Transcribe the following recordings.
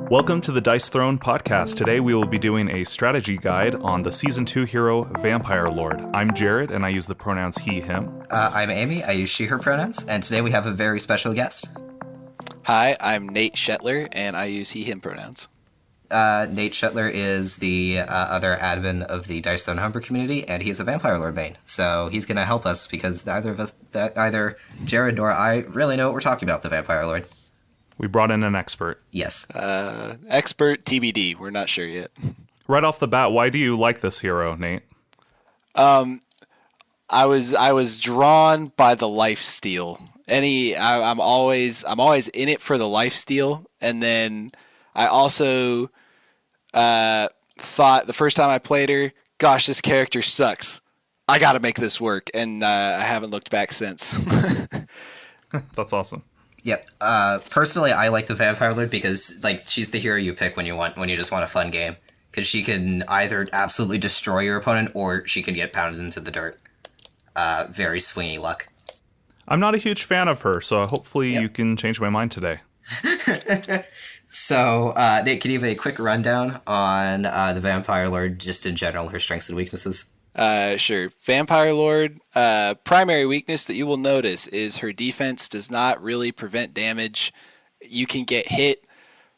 Welcome to the Dice Throne podcast. Today we will be doing a strategy guide on the Season 2 hero Vampire Lord. I'm Jared, and I use the pronouns he, him. I'm Amy. I use she, her pronouns. And today we have a very special guest. Hi, I'm Nate Shetler, and I use he, him pronouns. Nate Shetler is the other admin of the Dice Throne Humber community, and he is a Vampire Lord main. So he's going to help us because neither Jared nor I really know what we're talking about, the Vampire Lord. We brought in an expert. Yes. Expert TBD. We're not sure yet. Right off the bat, why do you like this hero, Nate? I was drawn by the lifesteal. I'm always in it for the lifesteal, and then I also thought the first time I played her, gosh, this character sucks. I got to make this work, and I haven't looked back since. That's awesome. Yep. Personally, I like the Vampire Lord because she's the hero you pick when you just want a fun game. Because she can either absolutely destroy your opponent or she can get pounded into the dirt. Very swingy luck. I'm not a huge fan of her, so hopefully you can change my mind today. So, Nate, can you give a quick rundown on the Vampire Lord, just in general, her strengths and weaknesses? Sure. Vampire Lord, primary weakness that you will notice is her defense does not really prevent damage. You can get hit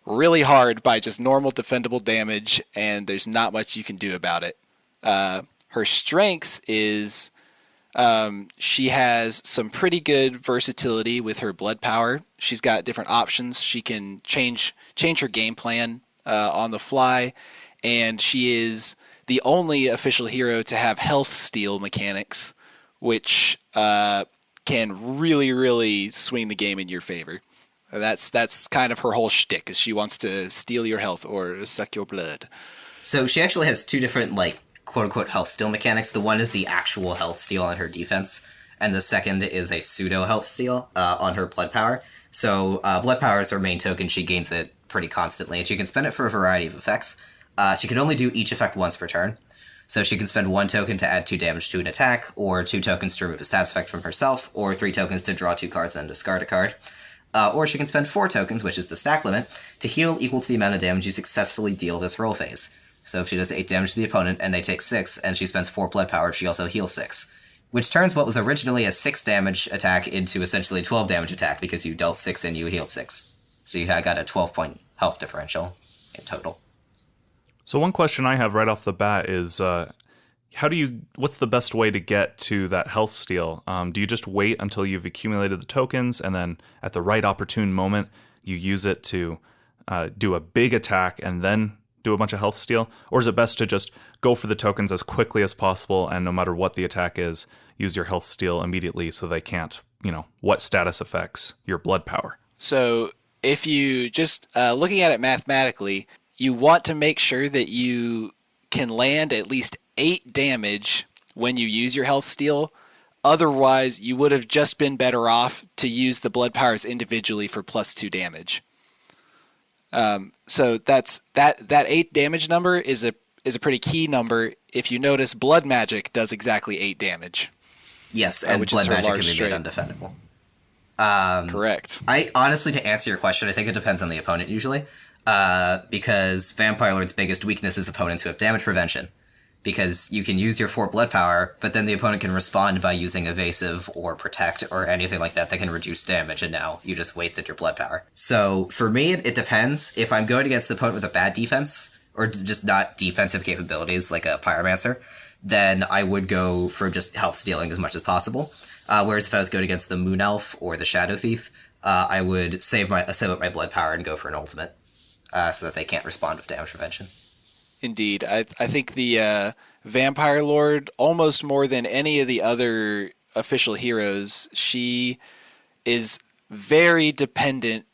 really hard by just normal defendable damage, and there's not much you can do about it. Her strengths is she has some pretty good versatility with her blood power. She's got different options. She can change her game plan on the fly, and she is the only official hero to have health steal mechanics, which can really, really swing the game in your favor. That's kind of her whole shtick, is she wants to steal your health or suck your blood. So she actually has two different, quote-unquote health steal mechanics. The one is the actual health steal on her defense, and the second is a pseudo health steal on her blood power. So blood power is her main token. She gains it pretty constantly, and she can spend it for a variety of effects. She can only do each effect once per turn. So she can spend 1 token to add 2 damage to an attack, or 2 tokens to remove a stats effect from herself, or 3 tokens to draw 2 cards and discard a card. Or she can spend 4 tokens, which is the stack limit, to heal equal to the amount of damage you successfully deal this roll phase. So if she does 8 damage to the opponent and they take 6, and she spends 4 blood power, she also heals 6. Which turns what was originally a 6 damage attack into essentially a 12 damage attack, because you dealt 6 and you healed 6. So you got a 12-point health differential in total. So one question I have right off the bat is, what's the best way to get to that health steal? Do you just wait until you've accumulated the tokens, and then at the right opportune moment, you use it to do a big attack and then do a bunch of health steal? Or is it best to just go for the tokens as quickly as possible, and no matter what the attack is, use your health steal immediately so they can't, what status affects your blood power? So if you just, looking at it mathematically, you want to make sure that you can land at least 8 damage when you use your health steal. Otherwise, you would have just been better off to use the blood powers individually for +2 damage. So that 8 damage number is a pretty key number. If you notice, blood magic does exactly 8 damage. Yes, and blood magic can be made undefendable. Correct. I honestly, to answer your question, I think it depends on the opponent usually. Because Vampire Lord's biggest weakness is opponents who have damage prevention. Because you can use your 4 blood power, but then the opponent can respond by using evasive or protect or anything like that can reduce damage, and now you just wasted your blood power. So for me, it depends. If I'm going against the opponent with a bad defense, or just not defensive capabilities like a Pyromancer, then I would go for just health stealing as much as possible. Whereas if I was going against the Moon Elf or the Shadow Thief, I would save up my blood power and go for an ultimate. So that they can't respond with damage prevention. Indeed. I think the Vampire Lord, almost more than any of the other official heroes, she is very dependent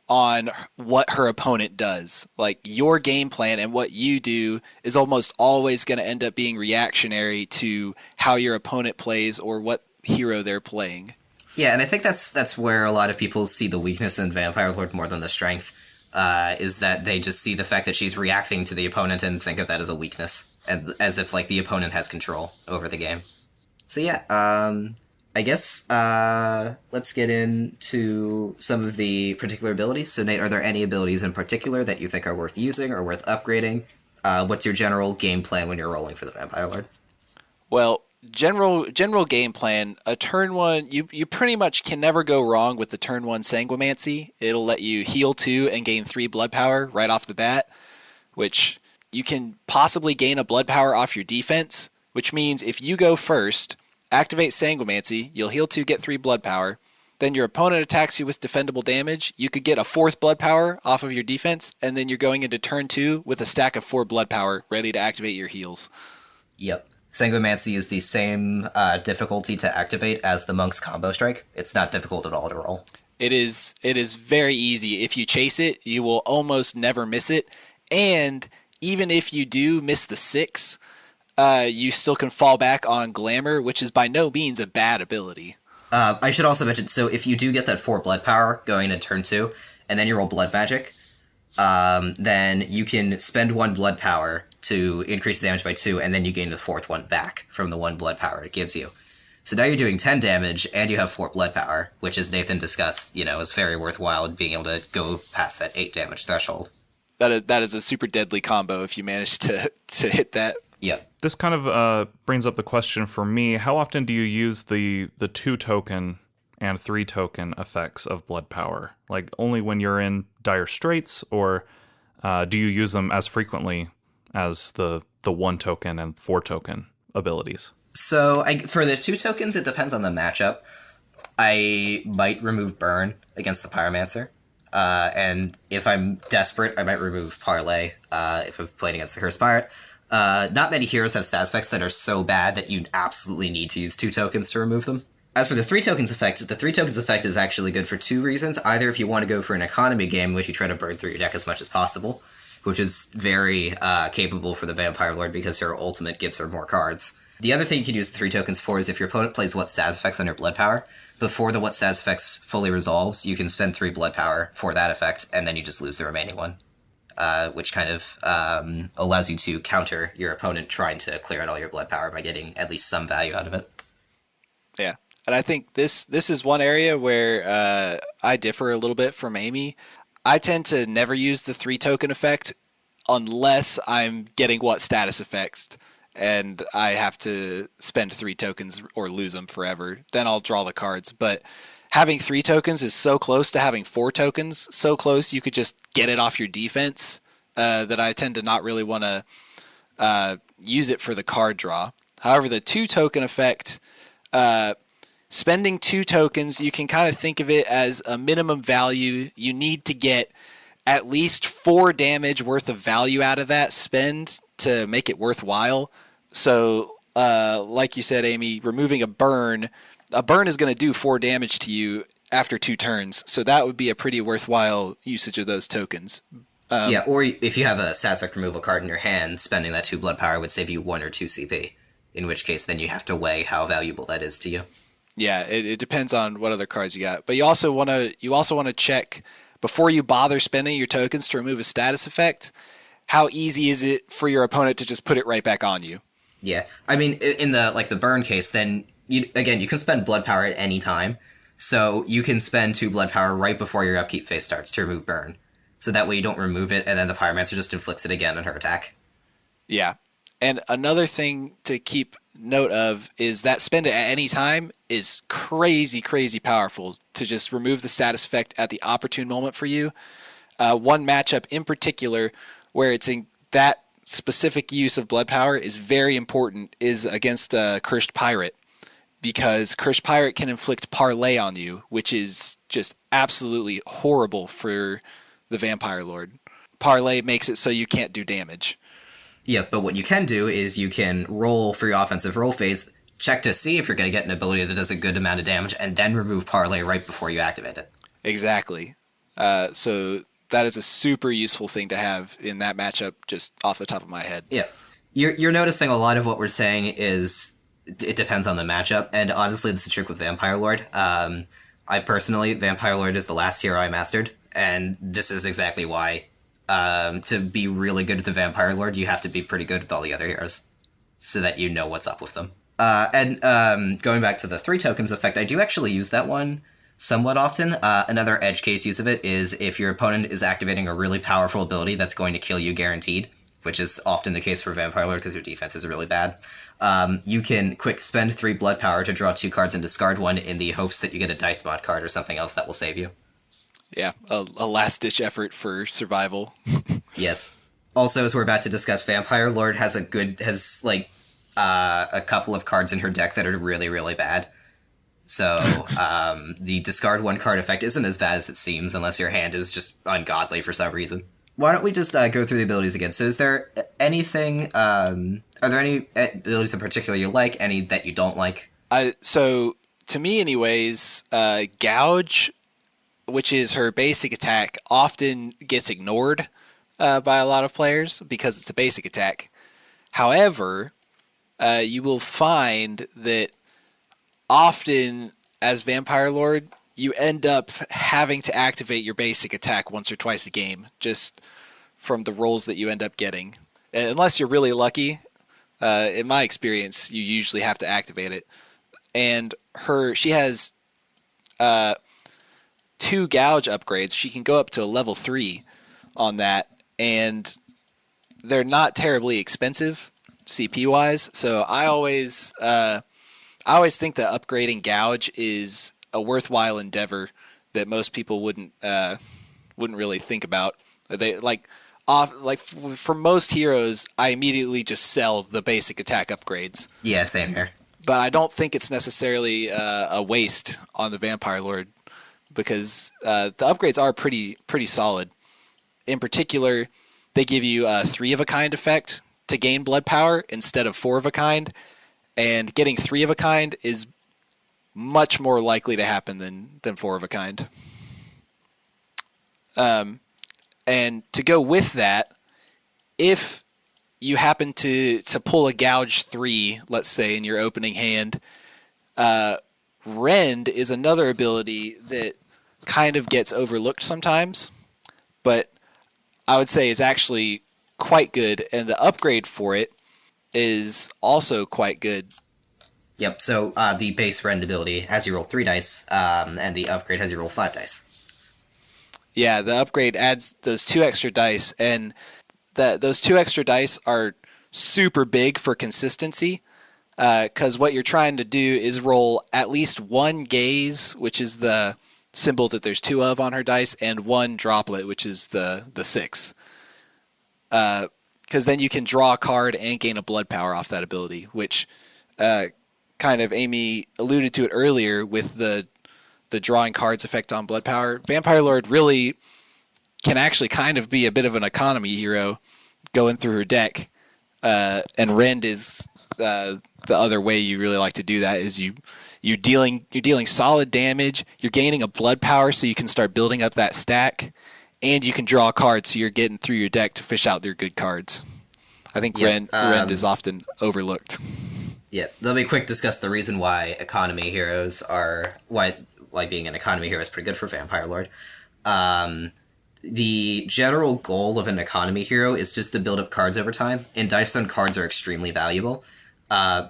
on what her opponent does. Like, your game plan and what you do is almost always going to end up being reactionary to how your opponent plays or what hero they're playing. Yeah, and I think that's where a lot of people see the weakness in Vampire Lord more than the strength. Is that they just see the fact that she's reacting to the opponent and think of that as a weakness, and as if the opponent has control over the game. So yeah, I guess let's get into some of the particular abilities. So, Nate, are there any abilities in particular that you think are worth using or worth upgrading? What's your general game plan when you're rolling for the Vampire Lord? Well, general game plan. A turn one, you pretty much can never go wrong with the turn one Sanguimancy. It'll let you heal 2 and gain 3 blood power right off the bat, which you can possibly gain a blood power off your defense, which means if you go first, activate Sanguimancy, you'll heal 2, get 3 blood power. Then your opponent attacks you with defendable damage. You could get a 4th blood power off of your defense, and then you're going into turn 2 with a stack of 4 blood power ready to activate your heals. Yep. Sanguimancy is the same difficulty to activate as the Monk's Combo Strike. It's not difficult at all to roll. It is very easy. If you chase it, you will almost never miss it. And even if you do miss the 6, you still can fall back on Glamour, which is by no means a bad ability. I should also mention, so if you do get that 4 blood power going into turn 2, and then you roll blood magic, then you can spend 1 blood power to increase the damage by 2, and then you gain the 4th one back from the 1 blood power it gives you. So now you're doing 10 damage, and you have 4 blood power, which, as Nathan discussed, is very worthwhile being able to go past that 8 damage threshold. That is a super deadly combo if you manage to hit that. Yep. This kind of brings up the question for me: how often do you use the 2 token and 3 token effects of blood power? Like only when you're in dire straits, or do you use them as frequently as the 1 token and 4 token abilities? So for the 2 tokens, it depends on the matchup. I might remove Burn against the Pyromancer. And if I'm desperate, I might remove Parlay if I'm playing against the Cursed Pirate. Not many heroes have stat effects that are so bad that you absolutely need to use 2 tokens to remove them. As for the 3 tokens effect, the 3 tokens effect is actually good for 2 reasons. Either if you want to go for an economy game in which you try to burn through your deck as much as possible, which is very capable for the Vampire Lord because her ultimate gives her more cards. The other thing you can use the 3 tokens for is if your opponent plays what status effects on your blood power, before the what status effects fully resolves, you can spend 3 blood power for that effect, and then you just lose the remaining one. Which kind of allows you to counter your opponent trying to clear out all your blood power by getting at least some value out of it. Yeah. And I think this is one area where I differ a little bit from Amy. I tend to never use the 3 token effect unless I'm getting what status effects and I have to spend 3 tokens or lose them forever. Then I'll draw the cards. But having 3 tokens is so close to having 4 tokens, so close you could just get it off your defense that I tend to not really want to use it for the card draw. However, the 2 token effect, spending 2 tokens, you can kind of think of it as a minimum value. You need to get at least 4 damage worth of value out of that spend to make it worthwhile. So, like you said, Amy, removing a burn is going to do 4 damage to you after 2 turns. So that would be a pretty worthwhile usage of those tokens. Yeah, or if you have a stat effect removal card in your hand, spending that 2 blood power would save you 1 or 2 CP. In which case, then you have to weigh how valuable that is to you. Yeah, it depends on what other cards you got. But you also want to check before you bother spending your tokens to remove a status effect. How easy is it for your opponent to just put it right back on you? Yeah, I mean, in the burn case, then you can spend blood power at any time, so you can spend 2 blood power right before your upkeep phase starts to remove burn. So that way you don't remove it, and then the Pyromancer just inflicts it again on her attack. Yeah, and another thing to keep note of is that spend it at any time is crazy powerful to just remove the status effect at the opportune moment for you. One matchup in particular where it's in that specific use of blood power is very important is against Cursed Pirate, because Cursed Pirate can inflict Parlay on you, which is just absolutely horrible for the Vampire Lord. Parlay makes it so you can't do damage. Yeah, but what you can do is you can roll for your offensive roll phase, check to see if you're going to get an ability that does a good amount of damage, and then remove Parlay right before you activate it. Exactly. So that is a super useful thing to have in that matchup, just off the top of my head. Yeah. You're noticing a lot of what we're saying is it depends on the matchup, and honestly, that's the trick with Vampire Lord. I personally, Vampire Lord is the last hero I mastered, and this is exactly why. To be really good with the Vampire Lord, you have to be pretty good with all the other heroes, so that you know what's up with them. Going back to the 3 tokens effect, I do actually use that one somewhat often. Another edge case use of it is if your opponent is activating a really powerful ability that's going to kill you guaranteed, which is often the case for Vampire Lord because your defense is really bad. You can quick spend 3 blood power to draw 2 cards and discard one in the hopes that you get a dice mod card or something else that will save you. Yeah, a last-ditch effort for survival. Yes. Also, as we're about to discuss, Vampire Lord has a couple of cards in her deck that are really, really bad. So the discard 1 card effect isn't as bad as it seems unless your hand is just ungodly for some reason. Why don't we just go through the abilities again? So is there anything, are there any abilities in particular you like, any that you don't like? So, to me anyways, Gouge, which is her basic attack, often gets ignored by a lot of players because it's a basic attack. However, you will find that often as Vampire Lord, you end up having to activate your basic attack once or twice a game, just from the rolls that you end up getting. Unless you're really lucky, in my experience, you usually have to activate it. And she has 2 Gouge upgrades. She can go up to a level 3 on that, and they're not terribly expensive CP wise. So I always think that upgrading Gouge is a worthwhile endeavor that most people wouldn't really think about. They for most heroes, I immediately just sell the basic attack upgrades. Yeah, same here. But I don't think it's necessarily a waste on the Vampire Lord because the upgrades are pretty solid. In particular, they give you a 3 of a kind effect to gain blood power instead of 4 of a kind, and getting 3 of a kind is much more likely to happen than 4 of a kind. And to go with that, if you happen to pull a Gouge 3, let's say, in your opening hand, Rend is another ability that kind of gets overlooked sometimes, but I would say is actually quite good, and the upgrade for it is also quite good. Yep, so the base Rend ability has you roll 3 dice, and the upgrade has you roll 5 dice. Yeah, the upgrade adds those 2 extra dice, and those 2 extra dice are super big for consistency, because what you're trying to do is roll at least 1 gaze, which is the symbol that there's 2 of on her dice, and 1 droplet, which is the 6. Because then you can draw a card and gain a blood power off that ability, which kind of Amy alluded to it earlier with the drawing cards effect on blood power. Vampire Lord really can actually kind of be a bit of an economy hero going through her deck, and Rend is the other way you really like to do that is you're dealing solid damage, you're gaining a blood power so you can start building up that stack, and you can draw a card so you're getting through your deck to fish out their good cards. I think Rend is often overlooked. Yeah, let me quick discuss the reason why economy heroes are why being an economy hero is pretty good for Vampire Lord. The general goal of an economy hero is just to build up cards over time, and Dice Throne cards are extremely valuable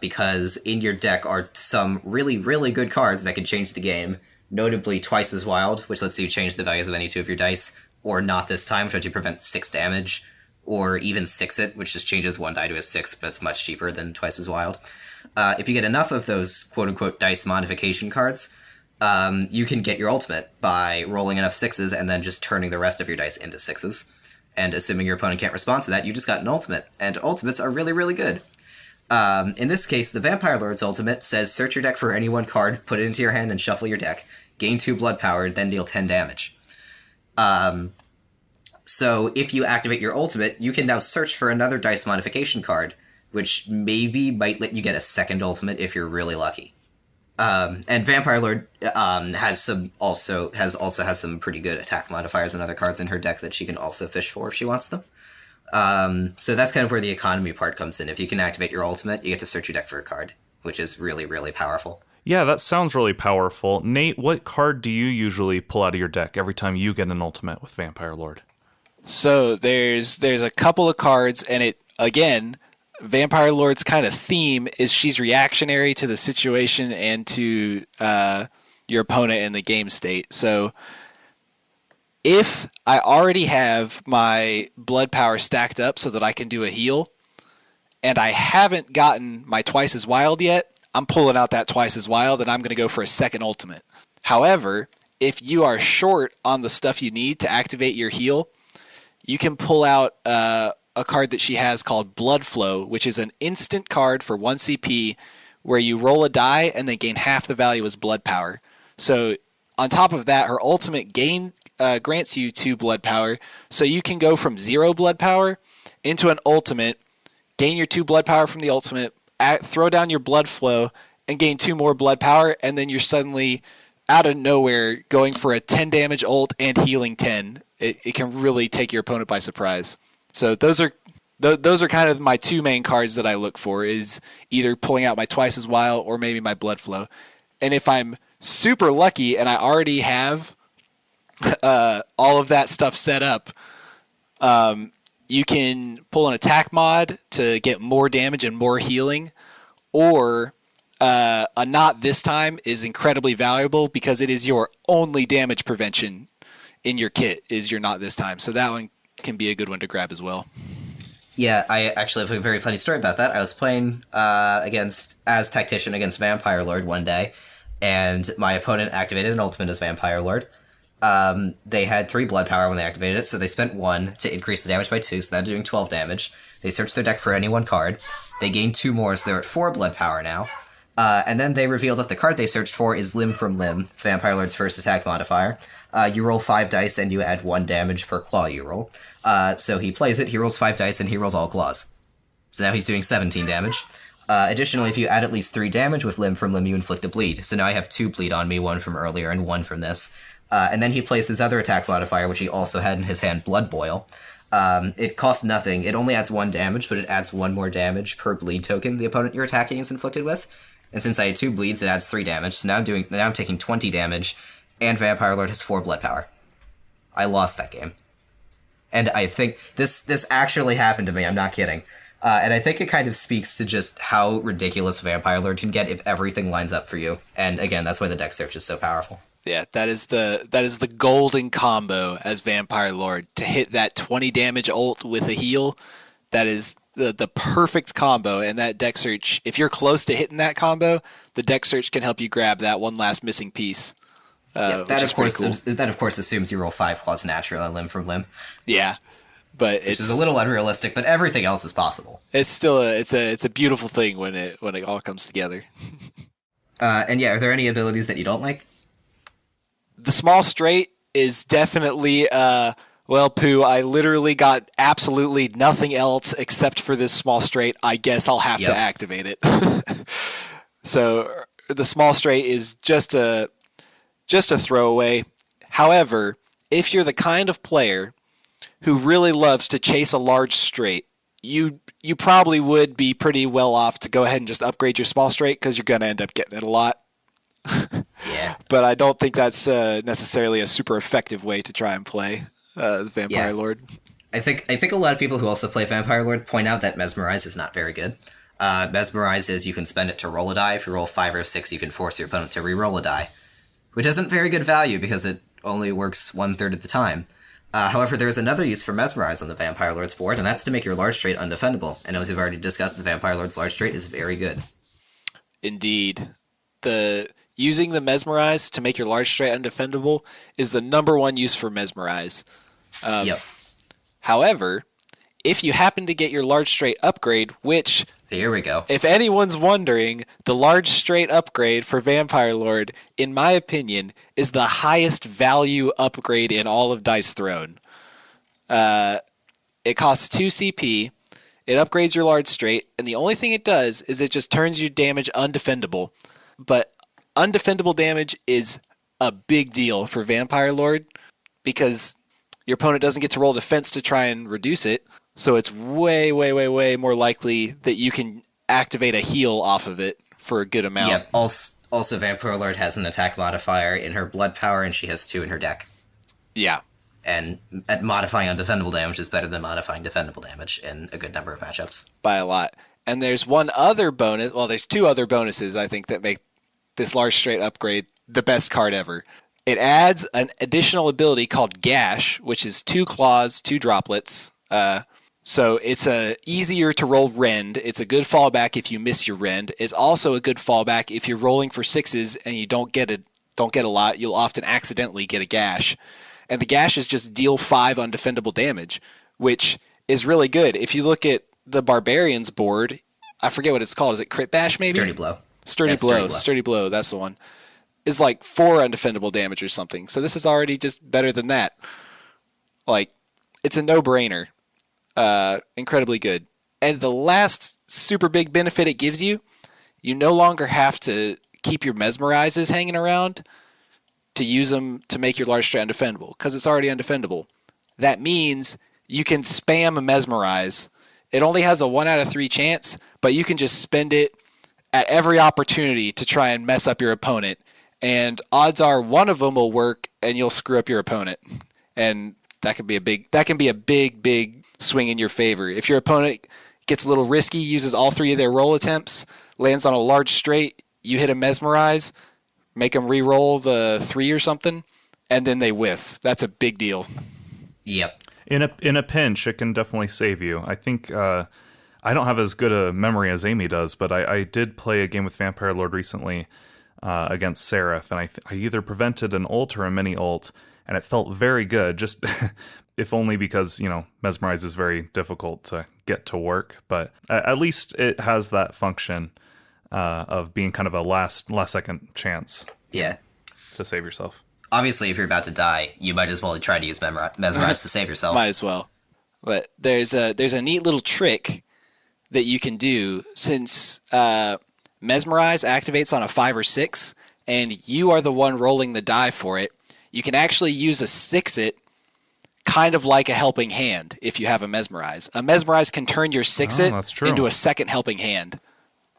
because in your deck are some really, really good cards that can change the game, notably Twice as Wild, which lets you change the values of any 2 of your dice, or Not This Time, which lets you prevent 6 damage, or even Six It, which just changes 1 die to a 6, but it's much cheaper than Twice as Wild. If you get enough of those quote-unquote dice modification cards, you can get your ultimate by rolling enough 6s and then just turning the rest of your dice into 6s. And assuming your opponent can't respond to that, you just got an ultimate. And ultimates are really, really good. In this case, the Vampire Lord's ultimate says search your deck for any 1 card, put it into your hand, and shuffle your deck. Gain 2 blood power, then deal 10 damage. So if you activate your ultimate, you can now search for another dice modification card, which maybe might let you get a second ultimate if you're really lucky. And Vampire Lord has some pretty good attack modifiers and other cards in her deck that she can also fish for if she wants them. So that's kind of where the economy part comes in. If you can activate your ultimate, you get to search your deck for a card, which is really, really powerful. Yeah, that sounds really powerful. Nate, what card do you usually pull out of your deck every time you get an ultimate with Vampire Lord? So there's a couple of cards, and it again, Vampire Lord's kind of theme is she's reactionary to the situation and to your opponent in the game state. So if I already have my blood power stacked up so that I can do a heal, and I haven't gotten my twice as wild yet, I'm pulling out that twice as wild and I'm going to go for a second ultimate. However, if you are short on the stuff you need to activate your heal, you can pull out a card that she has called Blood Flow, which is an instant card for 1 CP where you roll a die and then gain half the value as blood power. So on top of that, her ultimate grants you 2 blood power, so you can go from 0 blood power into an ultimate, gain your 2 blood power from the ultimate, throw down your Blood Flow, and gain 2 more blood power, and then you're suddenly out of nowhere going for a 10 damage ult and healing 10. It can really take your opponent by surprise. So those are kind of my 2 main cards that I look for, is either pulling out my twice as wild or maybe my Blood Flow. And if I'm super lucky and I already have all of that stuff set up, you can pull an attack mod to get more damage and more healing, or a Not This Time is incredibly valuable because it is your only damage prevention in your kit, is your Not This Time. So that one can be a good one to grab as well. Yeah, I actually have a very funny story about that. I was playing as Tactician against Vampire Lord one day, and my opponent activated an ultimate as Vampire Lord. They had 3 blood power when they activated it, so they spent 1 to increase the damage by 2, so they're doing 12 damage. They searched their deck for any 1 card. They gained 2 more, so they're at 4 blood power now. And then they reveal that the card they searched for is Limb from Limb, Vampire Lord's first attack modifier. You roll 5 dice and you add 1 damage per claw you roll. So he plays it, he rolls 5 dice, and he rolls all claws. So now he's doing 17 damage. Additionally, if you add at least 3 damage with Limb from Limb, you inflict a bleed. So now I have 2 bleed on me, 1 from earlier and 1 from this. And then he plays his other attack modifier, which he also had in his hand, Blood Boil. It costs nothing. It only adds 1 damage, but it adds 1 more damage per bleed token the opponent you're attacking is inflicted with. And since I had 2 bleeds, it adds 3 damage. So now I'm taking 20 damage, and Vampire Lord has 4 blood power. I lost that game. And I think this actually happened to me, I'm not kidding. And I think it kind of speaks to just how ridiculous Vampire Lord can get if everything lines up for you. And again, that's why the deck search is so powerful. Yeah, that is the golden combo as Vampire Lord, to hit that 20 damage ult with a heal. That is the perfect combo, and that deck search, if you're close to hitting that combo, the deck search can help you grab that one last missing piece. That of course assumes you roll 5 claws natural and Limb from Limb. Yeah, but which is a little unrealistic, but everything else is possible. It's still it's a beautiful thing when it all comes together. And yeah, are there any abilities that you don't like? The small straight is definitely well, Pooh, I literally got absolutely nothing else except for this small straight. I guess I'll have to activate it. So the small straight is just a throwaway. However, if you're the kind of player who really loves to chase a large straight, you probably would be pretty well off to go ahead and just upgrade your small straight, because you're going to end up getting it a lot. Yeah. But I don't think that's necessarily a super effective way to try and play the Vampire Lord. I think a lot of people who also play Vampire Lord point out that Mesmerize is not very good. Mesmerize is you can spend it to roll a die. If you roll 5 or 6, you can force your opponent to re-roll a die, which isn't very good value because it only works 1/3 of the time. However, there is another use for Mesmerize on the Vampire Lord's board, and that's to make your large straight undefendable. And as we've already discussed, the Vampire Lord's large straight is very good. Indeed. Using the Mesmerize to make your large straight undefendable is the number 1 use for Mesmerize. However, if you happen to get your large straight upgrade, which... Here we go. If anyone's wondering, the large straight upgrade for Vampire Lord, in my opinion, is the highest value upgrade in all of Dice Throne. It costs 2 CP, it upgrades your large straight, and the only thing it does is it just turns your damage undefendable. But undefendable damage is a big deal for Vampire Lord, because your opponent doesn't get to roll defense to try and reduce it. So it's way, way, way, way more likely that you can activate a heal off of it for a good amount. Yeah, also Vampire Lord has an attack modifier in her blood power, and she has 2 in her deck. Yeah. And at modifying undefendable damage is better than modifying defendable damage in a good number of matchups. By a lot. And there's one other bonus. Well, there's two other bonuses I think that make this large straight upgrade the best card ever. It adds an additional ability called Gash, which is 2 claws, 2 droplets. So it's a easier to roll rend. It's a good fallback if you miss your rend. It's also a good fallback if you're rolling for 6s and you don't get a lot. You'll often accidentally get a gash, and the gashes just deal 5 undefendable damage, which is really good. If you look at the Barbarians board, I forget what it's called. Is it Crit Bash maybe? Sturdy Blow. Sturdy Blow. Sturdy Blow. That's the one. Is like 4 undefendable damage or something. So this is already just better than that. Like, it's a no-brainer. Incredibly good. And the last super big benefit it gives you, you no longer have to keep your mesmerizes hanging around to use them to make your large straight undefendable, because it's already undefendable. That means you can spam a mesmerize. It only has a 1 out of 3 chance, but you can just spend it at every opportunity to try and mess up your opponent. And odds are one of them will work and you'll screw up your opponent. And that can be a big swing in your favor. If your opponent gets a little risky, uses all 3 of their roll attempts, lands on a large straight, you hit a mesmerize, make them re-roll the 3 or something, and then they whiff. That's a big deal. Yep. In a pinch, it can definitely save you. I think I don't have as good a memory as Amy does, but I did play a game with Vampire Lord recently against Seraph, and I either prevented an ult or a mini ult, and it felt very good, just if only because, Mesmerize is very difficult to get to work, but at least it has that function of being kind of a last second chance. Yeah. To save yourself. Obviously, if you're about to die, you might as well try to use Mesmerize to save yourself. Might as well. But there's a neat little trick that you can do, since Mesmerize activates on a 5 or 6, and you are the one rolling the die for it. You can actually use a 6-it, kind of like a helping hand, if you have a Mesmerize. A Mesmerize can turn your 6-it into a second helping hand,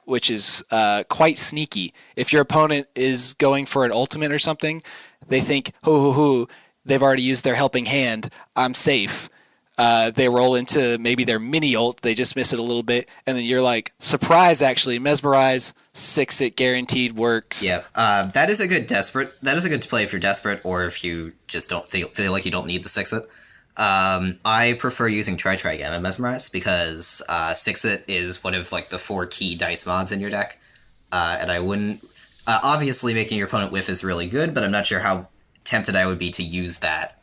which is quite sneaky. If your opponent is going for an ultimate or something, they think, they've already used their helping hand, I'm safe. They roll into maybe their mini ult, they just miss it a little bit, and then you're like, surprise, actually, Mesmerize, 6-it guaranteed works. Yeah, that is a good play if you're desperate, or if you just don't feel like you don't need the 6-it. I prefer using Try Again on Mesmerize, because 6-it is one of like the 4 key dice mods in your deck, and I wouldn't... obviously, making your opponent whiff is really good, but I'm not sure how tempted I would be to use that,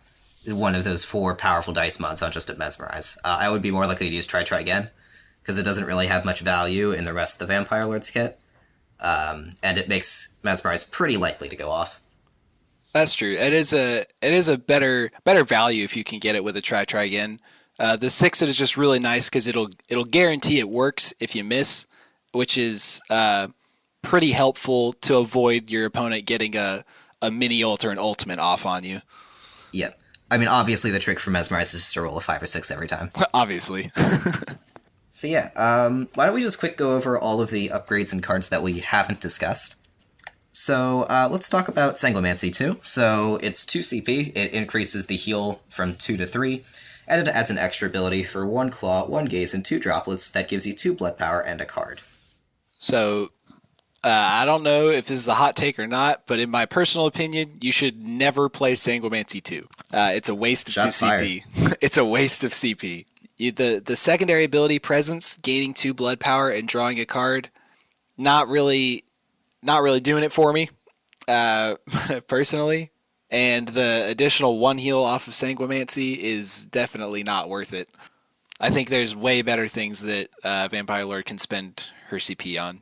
one of those 4 powerful dice mods, not just at Mesmerize. I would be more likely to use Try Again, because it doesn't really have much value in the rest of the Vampire Lord's kit, and it makes Mesmerize pretty likely to go off. That's true. It is a better value if you can get it with a Try Again. The 6-it is just really nice because it'll guarantee it works if you miss, which is pretty helpful to avoid your opponent getting a mini ult or an ultimate off on you. Yep. I mean, obviously the trick for Mesmerize is just to roll a 5 or 6 every time. Obviously. So yeah, why don't we just quick go over all of the upgrades and cards that we haven't discussed. So let's talk about Sanguimancy 2. So it's 2 CP, it increases the heal from 2 to 3, and it adds an extra ability for 1 claw, 1 gaze, and 2 droplets that gives you 2 blood power and a card. So I don't know if this is a hot take or not, but in my personal opinion, you should never play Sanguimancy 2. It's a waste of Shots 2 CP. It's a waste of CP. The secondary ability, Presence, gaining 2 blood power and drawing a card, not really doing it for me, personally. And the additional 1 heal off of Sanguimancy is definitely not worth it. I think there's way better things that Vampire Lord can spend her CP on.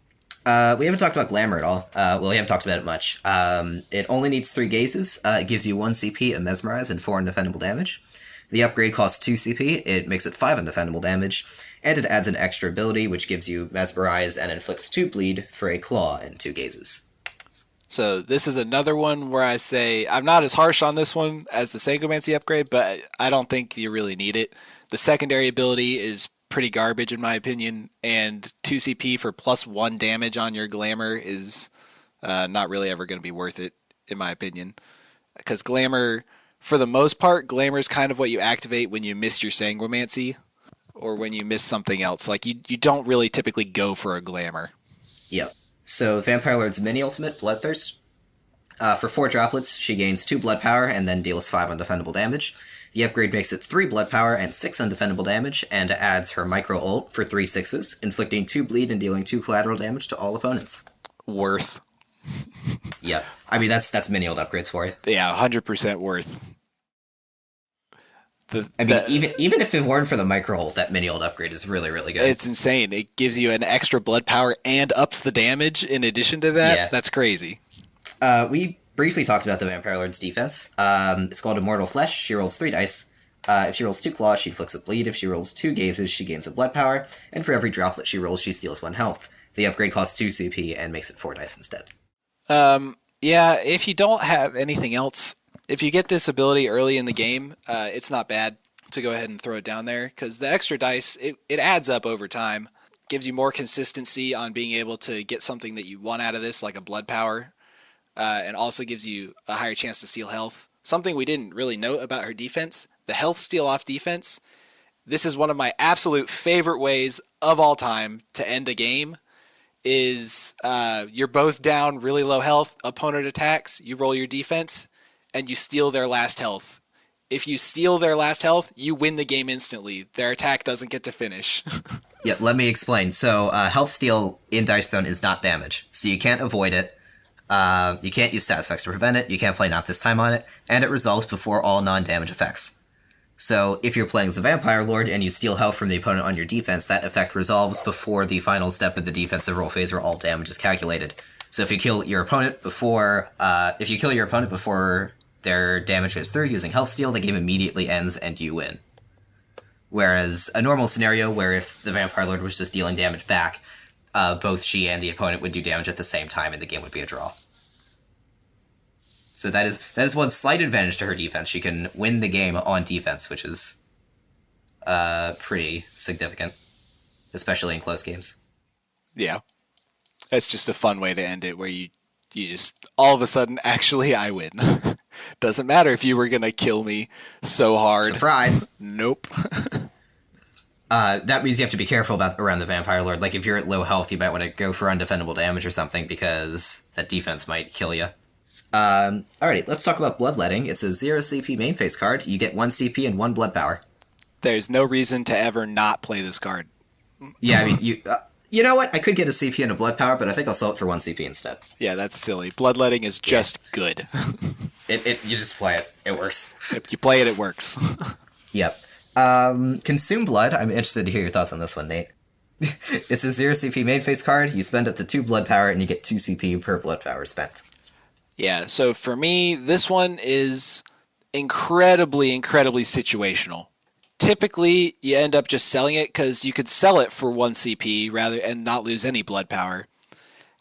We haven't talked about Glamour at all. We haven't talked about it much. It only needs 3 gazes. It gives you 1 CP, a Mesmerize, and 4 undefendable damage. The upgrade costs 2 CP. It makes it 5 undefendable damage. And it adds an extra ability, which gives you Mesmerize and inflicts 2 bleed for a claw and 2 gazes. So this is another one where I say I'm not as harsh on this one as the Sanguimancy upgrade, but I don't think you really need it. The secondary ability is pretty garbage in my opinion, and 2 CP for +1 damage on your Glamour is not really ever going to be worth it, in my opinion. Because Glamour, for the most part, Glamour is kind of what you activate when you miss your Sanguimancy. or when you miss something else. Like, you don't really typically go for a glamour. Yep. So Vampire Lord's mini ultimate, Bloodthirst. For 4 droplets, she gains 2 blood power and then deals 5 undefendable damage. The upgrade makes it 3 blood power and 6 undefendable damage, and adds her micro ult for 3 sixes, inflicting 2 bleed and dealing 2 collateral damage to all opponents. Worth. Yep. I mean, that's mini ult upgrades for you. Yeah, 100% worth. Even if it weren't for the micro ult, that mini ult upgrade is really, really good. It's insane. It gives you an extra blood power and ups the damage in addition to that. Yeah. That's crazy. We briefly talked about the Vampire Lord's defense. It's called Immortal Flesh. She rolls 3 dice. If she rolls 2 claws, she inflicts a bleed. If she rolls 2 gazes, she gains a blood power. And for every droplet she rolls, she steals 1 health. The upgrade costs 2 CP and makes it 4 dice instead. Yeah, if you don't have anything else, if you get this ability early in the game, it's not bad to go ahead and throw it down there, because the extra dice, it adds up over time. Gives you more consistency on being able to get something that you want out of this, like a blood power, and also gives you a higher chance to steal health. Something we didn't really note about her defense, the health steal off defense. This is one of my absolute favorite ways of all time to end a game. Is you're both down really low health, opponent attacks, you roll your defense, and you steal their last health. If you steal their last health, you win the game instantly. Their attack doesn't get to finish. Yeah, let me explain. So, health steal in Dice Throne is not damage, so you can't avoid it. You can't use status effects to prevent it, you can't play Not This Time on it, and it resolves before all non-damage effects. So, if you're playing as the Vampire Lord and you steal health from the opponent on your defense, that effect resolves before the final step of the defensive roll phase where all damage is calculated. So if you kill your opponent before their damage goes through using health steal, the game immediately ends and you win. Whereas a normal scenario where if the Vampire Lord was just dealing damage back, both she and the opponent would do damage at the same time and the game would be a draw. So that is one slight advantage to her defense. She can win the game on defense, which is pretty significant, especially in close games. Yeah. That's just a fun way to end it, where you just, all of a sudden, actually, I win. Doesn't matter if you were going to kill me so hard. Surprise! Nope. That means you have to be careful around the Vampire Lord. Like, if you're at low health, you might want to go for undefendable damage or something, because that defense might kill you. Alrighty, let's talk about Bloodletting. It's a 0 CP main phase card. You get 1 CP and 1 blood power. There's no reason to ever not play this card. Yeah, I mean, you know what? I could get a CP and a blood power, but I think I'll sell it for 1 CP instead. Yeah, that's silly. Bloodletting is just good. You just play it. It works. If you play it, it works. Yep. Consume Blood. I'm interested to hear your thoughts on this one, Nate. It's a 0 CP main phase card. You spend up to 2 blood power, and you get 2 CP per blood power spent. Yeah, so for me, this one is incredibly, incredibly situational. Typically, you end up just selling it because you could sell it for 1 CP and not lose any blood power.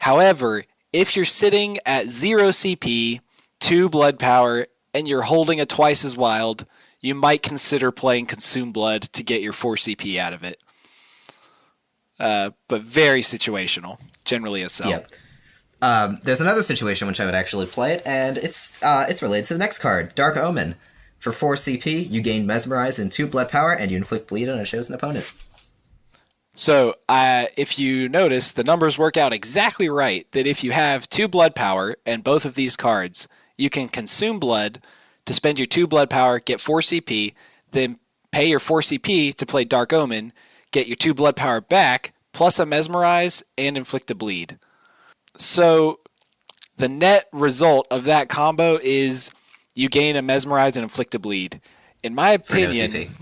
However, if you're sitting at 0 CP, 2 blood power, and you're holding a twice as wild, you might consider playing Consume Blood to get your 4 CP out of it. But very situational. Generally a sell. Yep. There's another situation which I would actually play it, and it's related to the next card, Dark Omen. For 4 CP, you gain Mesmerize and 2 blood power, and you inflict bleed on a chosen opponent. So, if you notice, the numbers work out exactly right, that if you have 2 blood power and both of these cards, you can consume blood to spend your 2 blood power, get 4 CP, then pay your 4 CP to play Dark Omen, get your 2 blood power back, plus a Mesmerize, and inflict a bleed. So the net result of that combo is you gain a Mesmerize and inflict a bleed. In my opinion,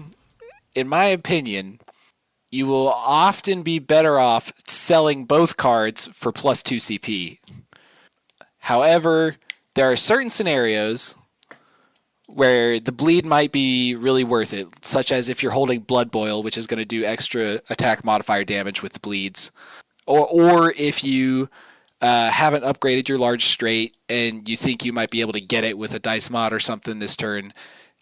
you will often be better off selling both cards for plus 2 CP. However, there are certain scenarios where the bleed might be really worth it, such as if you're holding Blood Boil, which is going to do extra attack modifier damage with the bleeds, or if you haven't upgraded your large straight and you think you might be able to get it with a dice mod or something this turn,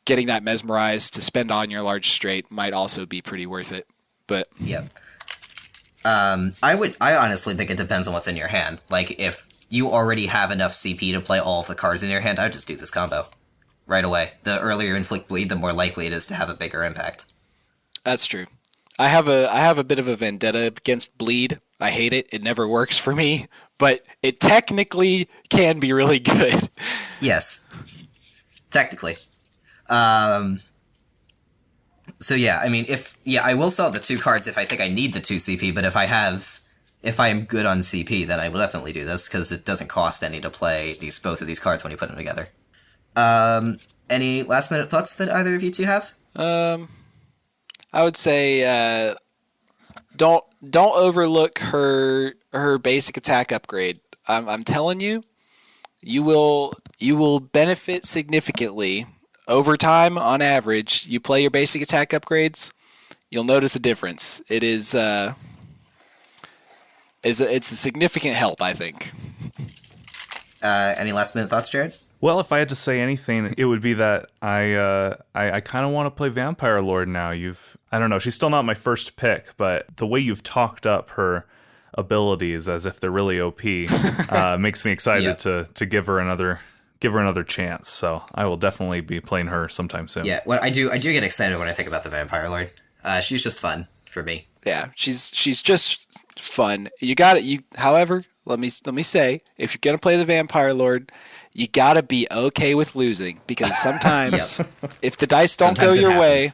getting that Mesmerize to spend on your large straight might also be pretty worth it. But yep. I honestly think it depends on what's in your hand. Like, if you already have enough CP to play all of the cards in your hand, I would just do this combo right away. The earlier you inflict bleed, the more likely it is to have a bigger impact. That's true. I have a bit of a vendetta against bleed. I hate it. It never works for me, but it technically can be really good. Yes, technically. Um, so yeah, I mean, I will sell the 2 cards if I think I need the 2 CP, but if I am good on CP, then I will definitely do this, because it doesn't cost any to play both of these cards when you put them together. Any last minute thoughts that either of you two have? I would say don't overlook her basic attack upgrade. I'm telling you, you will benefit significantly over time. On average, you play your basic attack upgrades, you'll notice a difference. It's a significant help, I think. Any last minute thoughts, Jared? Well, if I had to say anything, it would be that I kind of want to play Vampire Lord now. I don't know, she's still not my first pick, but the way you've talked up her abilities as if they're really OP makes me excited to give her another chance. So I will definitely be playing her sometime soon. Yeah, I do get excited when I think about the Vampire Lord. She's just fun for me. Yeah, she's just fun. You got it. However, let me say, if you're gonna play the Vampire Lord, you gotta be okay with losing, because sometimes if the dice don't go your way,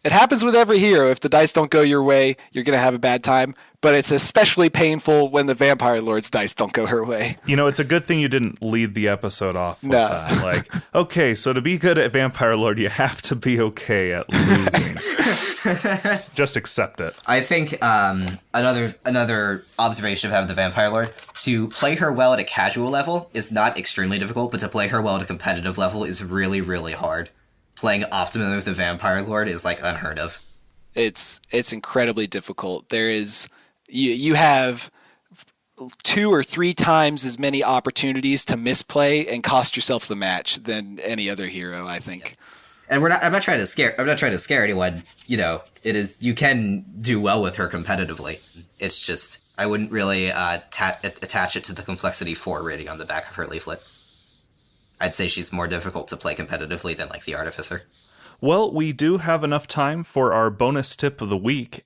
it happens with every hero. If the dice don't go your way, you're gonna have a bad time. But it's especially painful when the Vampire Lord's dice don't go her way. You know, it's a good thing you didn't lead the episode off with that. Like, okay, so to be good at Vampire Lord, you have to be okay at losing. Just accept it. I think another observation of having the Vampire Lord, to play her well at a casual level is not extremely difficult, but to play her well at a competitive level is really, really hard. Playing optimally with the Vampire Lord is like unheard of. It's incredibly difficult. There is you have 2 or 3 times as many opportunities to misplay and cost yourself the match than any other hero, I think. Yeah. And I'm not trying to scare anyone. You know, you can do well with her competitively. It's just I wouldn't really attach it to the complexity 4 rating on the back of her leaflet. I'd say she's more difficult to play competitively than like the Artificer. Well, we do have enough time for our bonus tip of the week.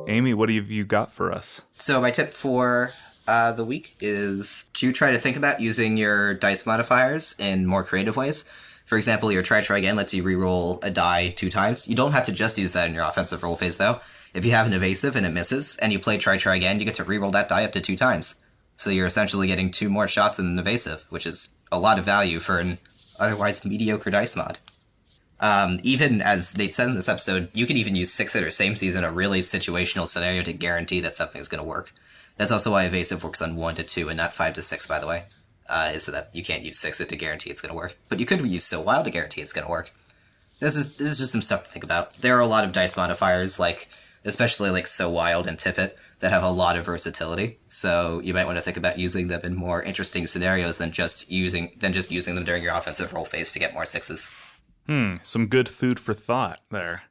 Amy, what have you got for us? So my tip for the week is to try to think about using your dice modifiers in more creative ways. For example, your try again lets you reroll a die 2 times. You don't have to just use that in your offensive roll phase, though. If you have an evasive and it misses, and you play try again, you get to reroll that die up to 2 times. So you're essentially getting 2 more shots in an evasive, which is a lot of value for an otherwise mediocre dice mod. Even as Nate said in this episode, you can even use 6-It or Same Seas in a really situational scenario to guarantee that something's going to work. That's also why evasive works on 1 to 2 and not 5 to 6, by the way. Is so that you can't use 6-It to guarantee it's going to work. But you could use So Wild to guarantee it's going to work. This is just some stuff to think about. There are a lot of dice modifiers, especially like So Wild and Tippet, that have a lot of versatility. So you might want to think about using them in more interesting scenarios than just using them during your offensive roll phase to get more 6s. Some good food for thought there.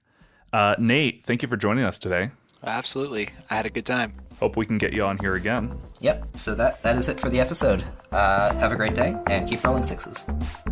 Nate, thank you for joining us today. Absolutely. I had a good time. Hope we can get you on here again. Yep, so that is it for the episode. Have a great day, and keep rolling 6s.